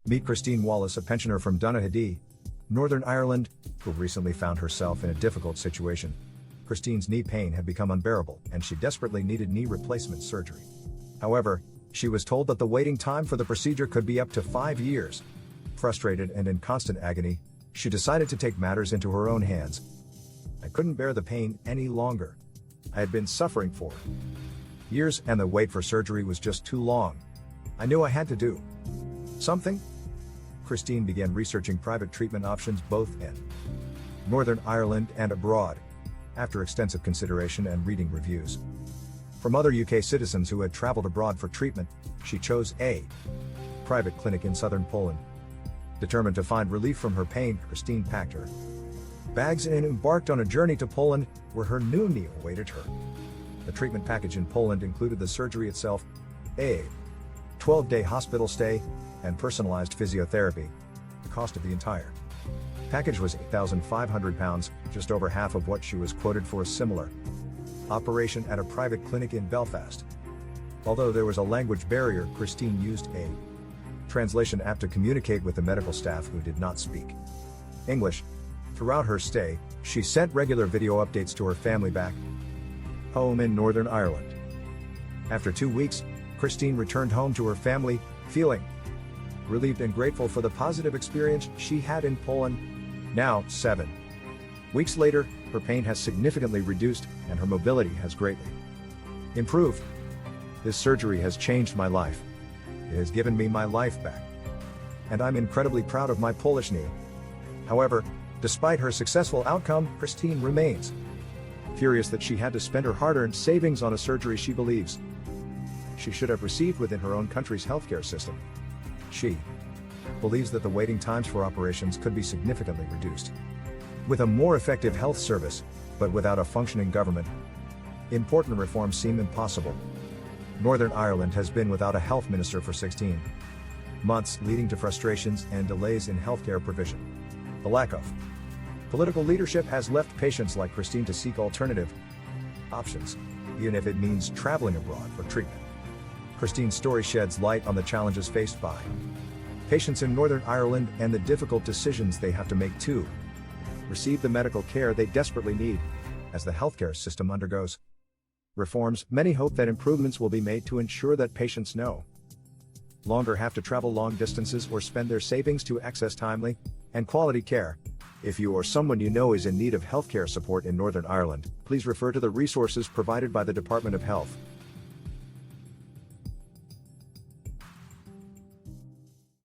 Meet Christine Wallace, a pensioner from Donaghadee, Northern Ireland, who recently found herself in a difficult situation. Christine's knee pain had become unbearable, and she desperately needed knee replacement surgery. However, she was told that the waiting time for the procedure could be up to 5 years. Frustrated and in constant agony, she decided to take matters into her own hands. "I couldn't bear the pain any longer. I had been suffering for years, and the wait for surgery was just too long. I knew I had to do something." Christine began researching private treatment options both in Northern Ireland and abroad, after extensive consideration and reading reviews from other UK citizens who had traveled abroad for treatment. She chose a private clinic in southern Poland. Determined to find relief from her pain, Christine packed her bags and embarked on a journey to Poland, where her new knee awaited her. The treatment package in Poland included the surgery itself, a 12-day hospital stay, and personalized physiotherapy. The cost of the entire package was £8,500, just over half of what she was quoted for a similar operation at a private clinic in Belfast. Although there was a language barrier, Christine used a translation app to communicate with the medical staff who did not speak English. Throughout her stay, she sent regular video updates to her family back home in Northern Ireland. After 2 weeks, Christine returned home to her family, feeling relieved and grateful for the positive experience she had in Poland. Now, 7 weeks later, her pain has significantly reduced, and her mobility has greatly improved. "This surgery has changed my life. It has given me my life back. And I'm incredibly proud of my Polish knee." However, despite her successful outcome, Christine remains furious that she had to spend her hard-earned savings on a surgery she believes she should have received within her own country's healthcare system. She believes that the waiting times for operations could be significantly reduced with a more effective health service, but without a functioning government, important reforms seem impossible. Northern Ireland has been without a health minister for 16 months, leading to frustrations and delays in healthcare provision. The lack of political leadership has left patients like Christine to seek alternative options, even if it means traveling abroad for treatment. Christine's story sheds light on the challenges faced by patients in Northern Ireland and the difficult decisions they have to make to receive the medical care they desperately need. As the healthcare system undergoes reforms, many hope that improvements will be made to ensure that patients no longer have to travel long distances or spend their savings to access timely and quality care. If you or someone you know is in need of healthcare support in Northern Ireland, please refer to the resources provided by the Department of Health.